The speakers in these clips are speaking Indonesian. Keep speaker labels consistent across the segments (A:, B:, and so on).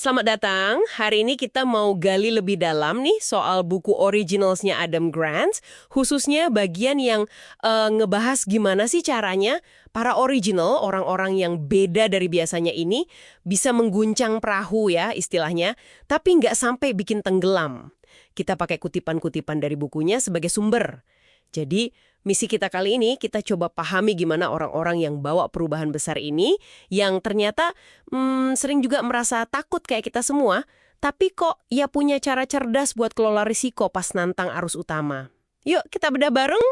A: Selamat datang. Hari ini kita mau gali lebih dalam nih soal buku originalsnya Adam Grant, khususnya bagian yang ngebahas gimana sih caranya para original, orang-orang yang beda dari biasanya ini, bisa mengguncang perahu ya istilahnya, tapi nggak sampai bikin tenggelam. Kita pakai kutipan-kutipan dari bukunya sebagai sumber. Jadi, misi kita kali ini, kita coba pahami gimana orang-orang yang bawa perubahan besar ini, yang ternyata sering juga merasa takut kayak kita semua, tapi kok ya punya cara cerdas buat kelola risiko pas nantang arus utama. Yuk, kita bedah bareng.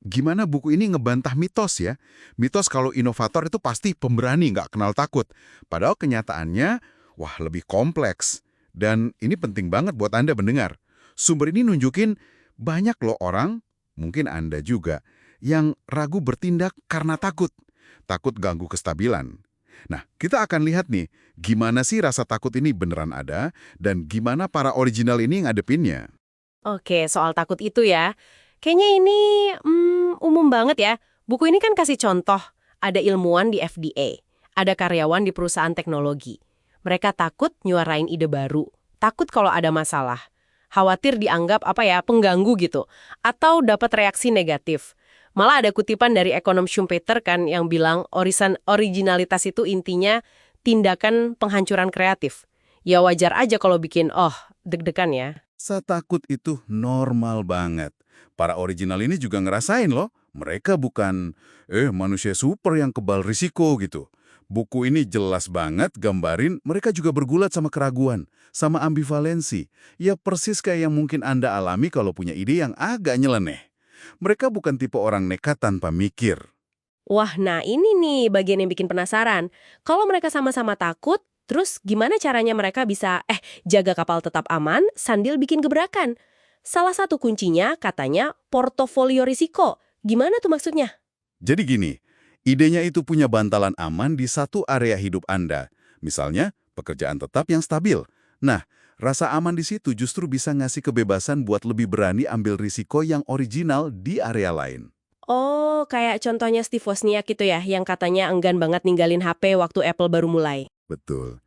B: Gimana buku ini ngebantah mitos ya? Mitos kalau inovator itu pasti pemberani, nggak kenal takut. Padahal kenyataannya, wah lebih kompleks. Dan ini penting banget buat Anda mendengar. Sumber ini nunjukin banyak loh orang, mungkin Anda juga, yang ragu bertindak karena takut. Takut ganggu kestabilan. Nah, kita akan lihat nih, gimana sih rasa takut ini beneran ada, dan gimana para original ini ngadepinnya.
A: Oke, soal takut itu ya. Kayaknya ini umum banget ya. Buku ini kan kasih contoh. Ada ilmuwan di FDA, ada karyawan di perusahaan teknologi. Mereka takut nyuarain ide baru, takut kalau ada masalah. Khawatir dianggap pengganggu gitu, atau dapat reaksi negatif. Malah ada kutipan dari ekonom Schumpeter kan yang bilang originalitas itu intinya tindakan penghancuran kreatif. Ya wajar aja kalau bikin, deg-degan ya.
B: Setakut itu normal banget. Para original ini juga ngerasain loh, mereka bukan manusia super yang kebal risiko gitu. Buku ini jelas banget gambarin mereka juga bergulat sama keraguan, sama ambivalensi. Ya persis kayak yang mungkin Anda alami kalau punya ide yang agak nyeleneh. Mereka bukan tipe orang nekat tanpa mikir.
A: Wah, nah ini nih bagian yang bikin penasaran. Kalau mereka sama-sama takut, terus gimana caranya mereka bisa jaga kapal tetap aman sambil bikin gebrakan? Salah satu kuncinya katanya portofolio risiko. Gimana tuh maksudnya?
B: Jadi gini, idenya itu punya bantalan aman di satu area hidup Anda. Misalnya, pekerjaan tetap yang stabil. Nah, rasa aman di situ justru bisa ngasih kebebasan buat lebih berani ambil risiko yang original di area lain.
A: Oh, kayak contohnya Steve Wozniak gitu ya, yang katanya enggan banget ninggalin HP waktu Apple baru mulai.
B: Betul.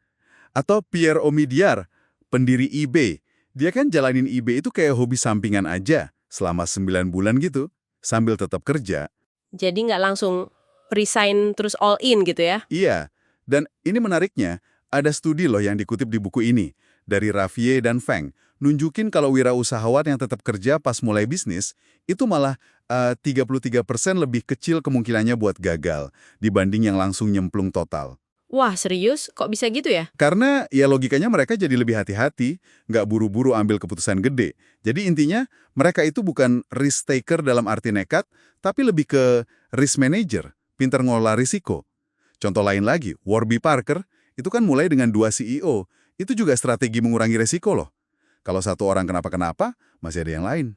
B: Atau Pierre Omidyar, pendiri eBay. Dia kan jalanin eBay itu kayak hobi sampingan aja selama 9 bulan gitu, sambil tetap kerja.
A: Jadi nggak langsung resign terus all in gitu ya?
B: Iya, dan ini menariknya, ada studi loh yang dikutip di buku ini, dari Raffier dan Feng, nunjukin kalau wirausahawan yang tetap kerja pas mulai bisnis, itu malah 33% lebih kecil kemungkinannya buat gagal, dibanding yang langsung nyemplung total.
A: Wah, serius? Kok bisa gitu ya?
B: Karena ya logikanya mereka jadi lebih hati-hati, nggak buru-buru ambil keputusan gede. Jadi intinya, mereka itu bukan risk taker dalam arti nekat, tapi lebih ke risk manager, pinter ngelola risiko. Contoh lain lagi, Warby Parker, itu kan mulai dengan 2 CEO. Itu juga strategi mengurangi risiko loh. Kalau satu orang kenapa-kenapa, masih ada yang lain.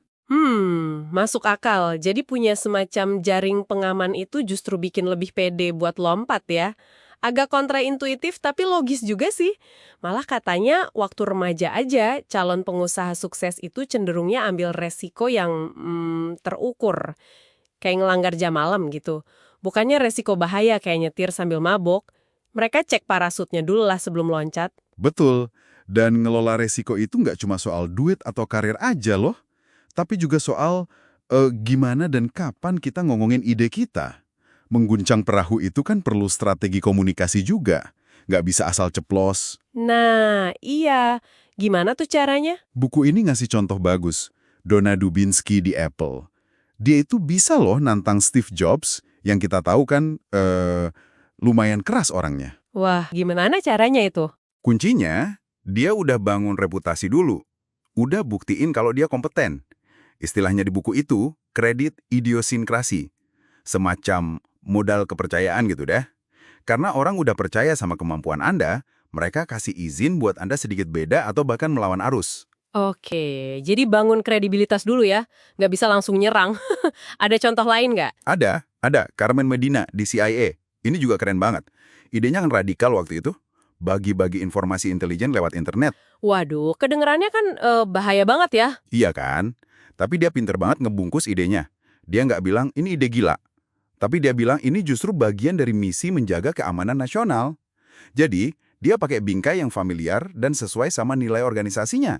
A: Masuk akal. Jadi punya semacam jaring pengaman itu justru bikin lebih pede buat lompat ya. Agak kontraintuitif tapi logis juga sih. Malah katanya waktu remaja aja calon pengusaha sukses itu cenderungnya ambil resiko yang terukur. Kayak ngelanggar jam malam gitu. Bukannya resiko bahaya kayak nyetir sambil mabok. Mereka cek parasutnya dulu lah sebelum loncat.
B: Betul. Dan ngelola resiko itu nggak cuma soal duit atau karir aja loh. Tapi juga soal gimana dan kapan kita ngomongin ide kita. Mengguncang perahu itu kan perlu strategi komunikasi juga. Nggak bisa asal ceplos.
A: Nah, iya. Gimana tuh caranya?
B: Buku ini ngasih contoh bagus. Donna Dubinsky di Apple. Dia itu bisa loh nantang Steve Jobs, yang kita tahu kan lumayan keras orangnya.
A: Wah, gimana caranya itu?
B: Kuncinya, dia udah bangun reputasi dulu. Udah buktiin kalau dia kompeten. Istilahnya di buku itu, kredit idiosinkrasi. Semacam modal kepercayaan gitu deh. Karena orang udah percaya sama kemampuan Anda, mereka kasih izin buat Anda sedikit beda atau bahkan melawan arus.
A: Oke, jadi bangun kredibilitas dulu ya. Nggak bisa langsung nyerang. Ada contoh lain nggak?
B: Ada. Carmen Medina di CIA. Ini juga keren banget. Idenya kan radikal waktu itu. Bagi-bagi informasi intelijen lewat internet.
A: Waduh, kedengerannya kan bahaya banget ya.
B: Iya kan? Tapi dia pinter banget ngebungkus idenya. Dia nggak bilang ini ide gila. Tapi dia bilang ini justru bagian dari misi menjaga keamanan nasional. Jadi, Dia pakai bingkai yang familiar dan sesuai sama nilai organisasinya.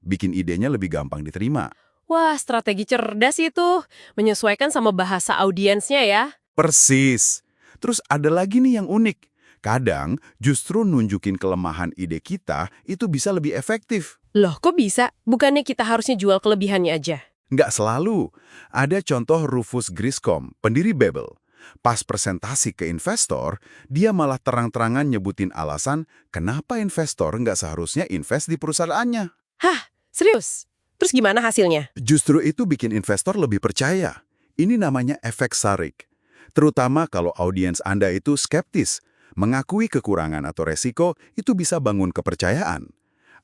B: Bikin idenya lebih gampang diterima.
A: Wah, strategi cerdas itu. Menyesuaikan sama bahasa audiensnya ya.
B: Persis. Terus ada lagi nih yang unik. Kadang justru nunjukin kelemahan ide kita itu bisa lebih efektif.
A: Loh, kok bisa? Bukannya kita harusnya jual kelebihannya aja?
B: Nggak selalu. Ada contoh Rufus Griscom, pendiri Babel. Pas presentasi ke investor, dia malah terang-terangan nyebutin alasan kenapa investor nggak seharusnya invest di perusahaannya.
A: Hah, serius? Terus gimana hasilnya?
B: Justru itu bikin investor lebih percaya. Ini namanya efek Sarik. Terutama kalau audiens Anda itu skeptis, mengakui kekurangan atau resiko itu bisa bangun kepercayaan.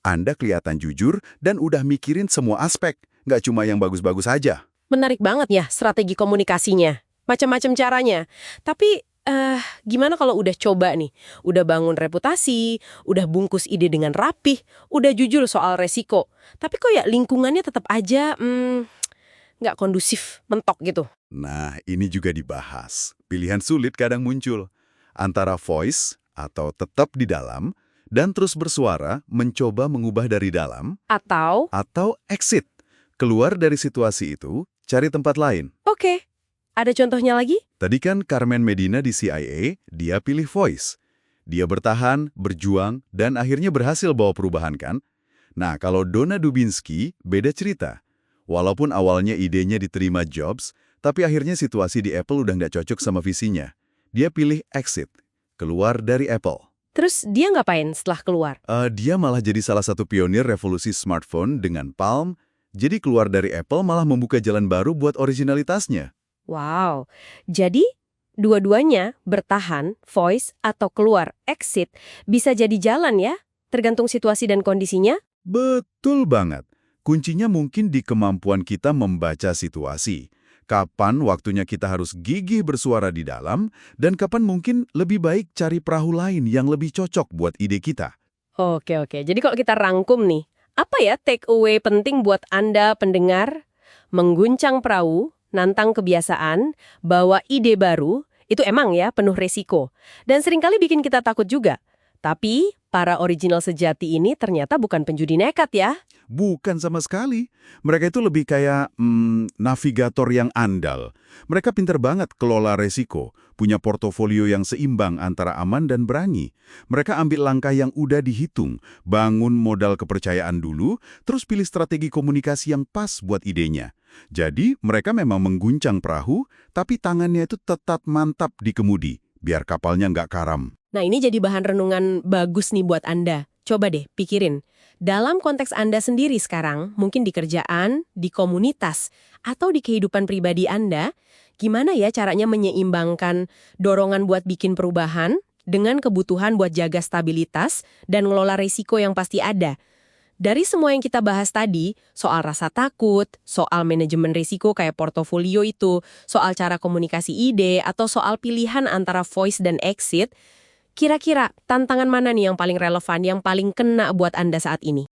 B: Anda kelihatan jujur dan udah mikirin semua aspek, nggak cuma yang bagus-bagus aja.
A: Menarik banget ya strategi komunikasinya. Macam-macam caranya. Tapi, gimana kalau udah coba nih? Udah bangun reputasi, udah bungkus ide dengan rapih, udah jujur soal resiko. Tapi kok ya lingkungannya tetap aja, nggak kondusif, mentok gitu.
B: Nah, ini juga dibahas. Pilihan sulit kadang muncul. Antara voice atau tetap di dalam, dan terus bersuara mencoba mengubah dari dalam,
A: Atau,
B: atau exit. Keluar dari situasi itu, cari tempat lain.
A: oke, ada contohnya lagi?
B: Tadi kan Carmen Medina di CIA, dia pilih voice. Dia bertahan, berjuang, dan akhirnya berhasil bawa perubahan kan? Nah, kalau Donna Dubinsky, beda cerita. Walaupun awalnya idenya diterima Jobs, tapi akhirnya situasi di Apple udah nggak cocok sama visinya. Dia pilih exit, keluar dari Apple.
A: Terus dia ngapain setelah keluar?
B: Dia malah jadi salah satu pionir revolusi smartphone dengan Palm, jadi keluar dari Apple malah membuka jalan baru buat originalitasnya.
A: Wow, jadi dua-duanya bertahan, voice, atau keluar, exit, bisa jadi jalan ya? Tergantung situasi dan kondisinya?
B: Betul banget. Kuncinya mungkin di kemampuan kita membaca situasi. Kapan waktunya kita harus gigih bersuara di dalam, dan kapan mungkin lebih baik cari perahu lain yang lebih cocok buat ide kita.
A: Oke, jadi kalau kita rangkum nih, apa ya take away penting buat Anda pendengar? Mengguncang perahu, nantang kebiasaan, bawa ide baru, itu emang ya penuh resiko. Dan seringkali bikin kita takut juga. Tapi, para original sejati ini ternyata bukan penjudi nekat ya.
B: Bukan sama sekali. Mereka itu lebih kayak navigator yang andal. Mereka pinter banget kelola resiko, punya portofolio yang seimbang antara aman dan berani. Mereka ambil langkah yang udah dihitung, bangun modal kepercayaan dulu, terus pilih strategi komunikasi yang pas buat idenya. Jadi, mereka memang mengguncang perahu, tapi tangannya itu tetap mantap di kemudi, biar kapalnya nggak karam.
A: Nah, ini jadi bahan renungan bagus nih buat Anda. Coba deh pikirin, dalam konteks Anda sendiri sekarang, mungkin di kerjaan, di komunitas, atau di kehidupan pribadi Anda, gimana ya caranya menyeimbangkan dorongan buat bikin perubahan dengan kebutuhan buat jaga stabilitas dan ngelola risiko yang pasti ada. Dari semua yang kita bahas tadi, soal rasa takut, soal manajemen risiko kayak portofolio itu, soal cara komunikasi ide, atau soal pilihan antara voice dan exit, kira-kira tantangan mana nih yang paling relevan, yang paling kena buat Anda saat ini?